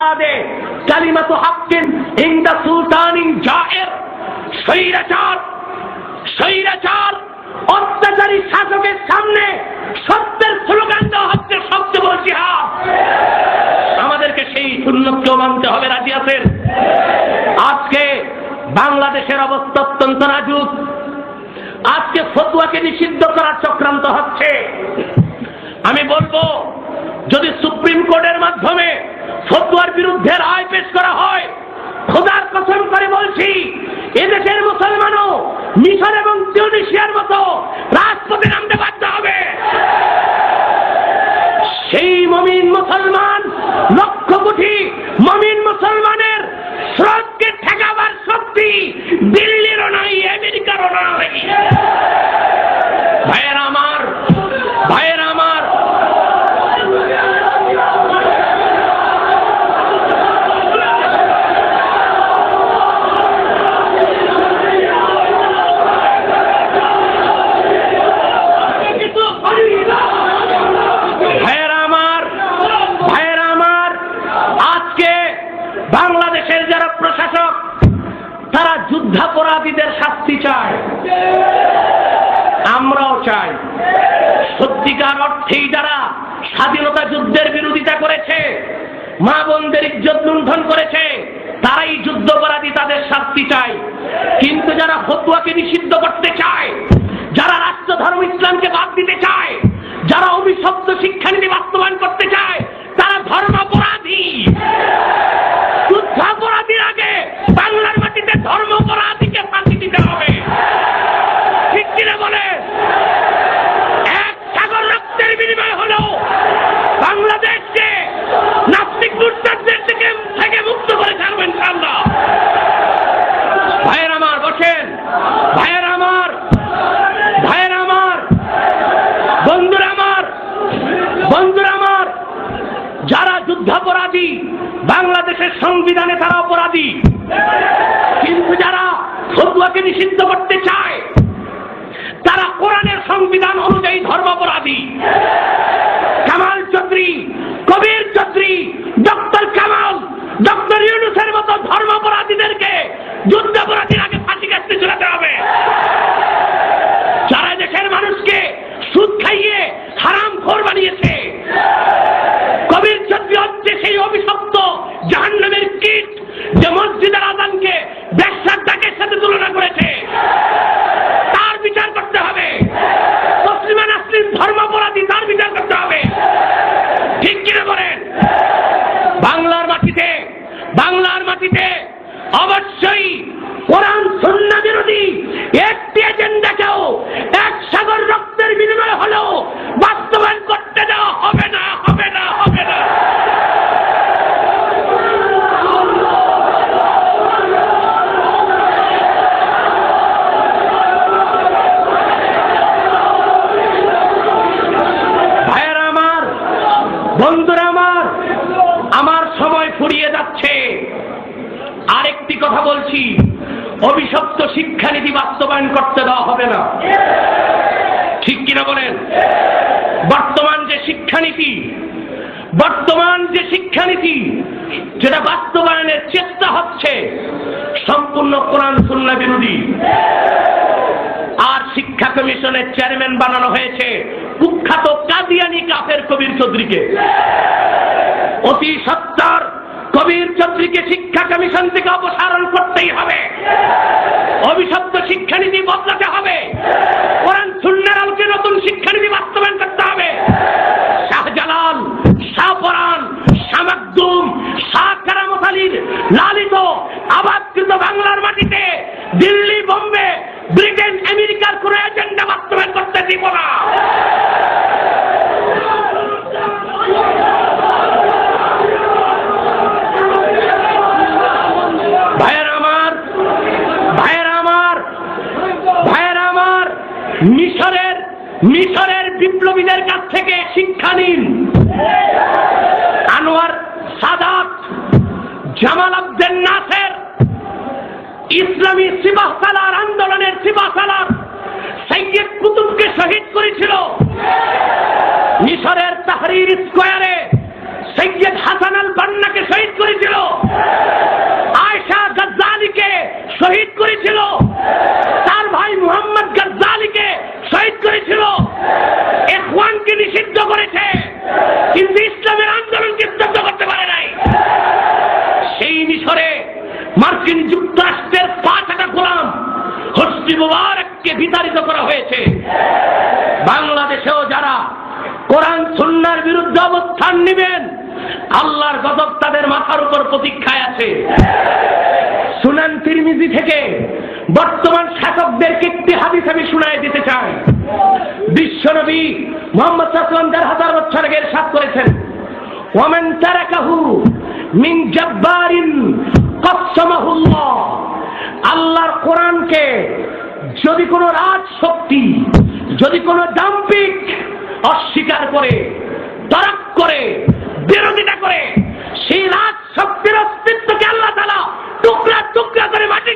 কালিমাতু Hakkin ইনদা সুলতানিন জায়ের। স্বৈরাচার অত্যাচারী শাসকের সামনে সত্যের স্লোগান দেওয়া হচ্ছে সবচেয়ে বড় জিহাদ। আমাদেরকে সেই সুন্নতকেও মানতে হবে। রাজি আছেন? আজকে বাংলাদেশের অবস্থা অত্যন্ত নাজুক। আজকে ফতোয়াকে নিষিদ্ধ করার চক্রান্ত হচ্ছে। আমি বলবো, যদি সুপ্রিম কোর্টের মাধ্যমে ফতোয়ার বিরুদ্ধে রায় পেশ করা হয়, খোদার কসম করে বলছি, এদেশের মুসলমানও মিশর এবং তিউনিসিয়ার মতো রাজপথে নামতে বাধ্য হবে। সেই মুমিন মুসলমান, লক্ষ কোটি মুমিন মুসলমানের স্রোতকে ঠেকাবার শক্তি দিল্লিরও নাই, আমেরিকারও নাই। ভাইয়েরা আমার, ভাইয়েরা আমার, বাংলাদেশের যারা প্রশাসক, তারা যুদ্ধাপরাধীদের শাস্তি চায়, আমরাও চাই। সত্যিকার অর্থেই যারা স্বাধীনতা যুদ্ধের বিরোধিতা করেছে, মা বোনদের ইজ্জত লুণ্ঠন করেছে, তারাই যুদ্ধাপরাধী, তাদের শাস্তি চাই। কিন্তু যারা ফতোয়াকে নিষিদ্ধ করতে চায়, যারা রাষ্ট্র ধর্ম ইসলামকে বাদ দিতে চায়, যারা অভিশপ্ত শিক্ষানীতি বাস্তবায়ন করতে চায়, তারা ধর্মাপরাধী। যুদ্ধাপরাধীর আগে বাংলার মাটিতে ধর্মাপরাধীকে ফাঁসি দিতে হবে। ঠিক কিনা বলে? এক সাগর রক্তের বিনিময় হলো বাংলাদেশকে নাস্তিক মুরতাদদের থেকে মুক্ত করে ছাড়বেন ইনশাআল্লাহ। ভাইয়ের আমার, বসেন। ভাইয়ের আমার, ভাইয়ের আমার, বন্ধুরা আমার, বন্ধুরা আমার, যারা যুদ্ধাপরাধী, বাংলাদেশের সংবিধানে তারা অপরাধী। কিন্তু যারা ফতোয়াকে নিষিদ্ধ করতে চায়, তারা কোরআনের সংবিধান অনুযায়ী ধর্মাপরাধী। কামাল চৌধুরী, কবির চৌধুরী, ডক্টর কামাল, ডক্টর ইউনূসের মতো ধর্মাপরাধীদেরকে যুদ্ধাপরাধীর আগে ফাঁসি কাটতে ঝুলাতে হবে। যারা দেশের মানুষকে সুদ খাইয়ে হারামখোর বানিয়েছে, কবির চৌধুরী হচ্ছে সেই অভিশপ্ত জাহান্নামের কীট, যে মসজিদের আযানকে ব্যবসার ডাকের সাথে তুলনা করেছে। তার বিচার করতে হবে। তসলিমা নাসরিন ধর্মাপরাধী, তার বিচার করতে হবে। ঠিক কিনা বলেন? বাংলার মাটিতে, বাংলার মাটিতে অবশ্যই কোরআন সুন্নাহ বিরোধী একটি এজেন্ডাকেও এক সাগর রক্তের বিনিময় হলেও বাস্তবায়ন করতে দেওয়া হবে না, হবে না, হবে না। ভাইয়েরা আমার, বন্ধুরা আমার, আমার সময় ফুরিয়ে যাচ্ছে। আরেকটি কথা বলছি, অভিশপ্ত শিক্ষানীতি বাস্তবায়ন করতে দেওয়া হবে না। ঠিক কিনা বলেন? বর্তমান যে শিক্ষানীতি, বর্তমান যে শিক্ষানীতি যেটা বাস্তবায়নের চেষ্টা হচ্ছে, সম্পূর্ণ কোরআন সুন্নাহ বিরোধী। আর শিক্ষা কমিশনের চেয়ারম্যান বানানো হয়েছে কুখ্যাত কাদিয়ানি কাফের কবির চৌধুরীকে। অতি সত্বর কবির চৌধুরীকে শিক্ষা কমিশন থেকে অপসারণ করতেই হবে। অভিশপ্ত শিক্ষানীতি বদলাতে হবে। কোরআন সুন্নাহর আলোকে নতুন শিক্ষানীতি বাস্তবায়ন করতে হবে। শাহজালাল, শাহপরান, শাহ মাকদুম, শাহ কেরামত আলীর লালিত আবাদকৃত বাংলার মাটিতে দিল্লি, বোম্বে, ব্রিটেন, আমেরিকার কোন এজেন্ডা বাস্তবায়ন করতে দিব না। ভাইয়েরা আমার, ভাইয়েরা আমার, ভাইয়েরা আমার, মিশরের বিপ্লবীদের কাছ থেকে শিক্ষা নিন। Anwar Saadat, Jamal Abdel Nasser, ইসলামী সিপাহসালার আন্দোলনের সিপাহসালার সাইয়্যিদ কুতুবকে শহীদ করেছিল। মিশরের তাহরির স্কয়ারে সৈয়দ হাসান আল বান্নাকে শহীদ করেছিল। বিতাড়িত করা হয়েছে। বাংলাদেশেও যারা কোরআন সুন্নাহর বিরুদ্ধে অবস্থান নেবেন, আল্লাহর গজব তাদের মাথার উপর প্রতীক্ষায় আছে। সুনান তিরমিজি থেকে বর্তমান শাসকদেরকে একটি হাদিস আমি শুনায় দিতে চাই। বিশ্বনবী মুহাম্মদ সাল্লাল্লাহু আলাইহি ওয়াসাল্লাম 1000 বছর আগে ইরশাদ করেছেন, ওয়ামান তারাকাহু মিন জাব্বারিন কাসসামাহুল্লাহ। আল্লাহর কোরআনকে যদি কোনো রাজশক্তি, যদি কোনো দাম্ভিক অস্বীকার করে, তরক করে, বিরোধিতা করে, সেই রাজশক্তির অস্তিত্বকে আল্লাহ তাআলা টুকরা টুকরা করে মাটি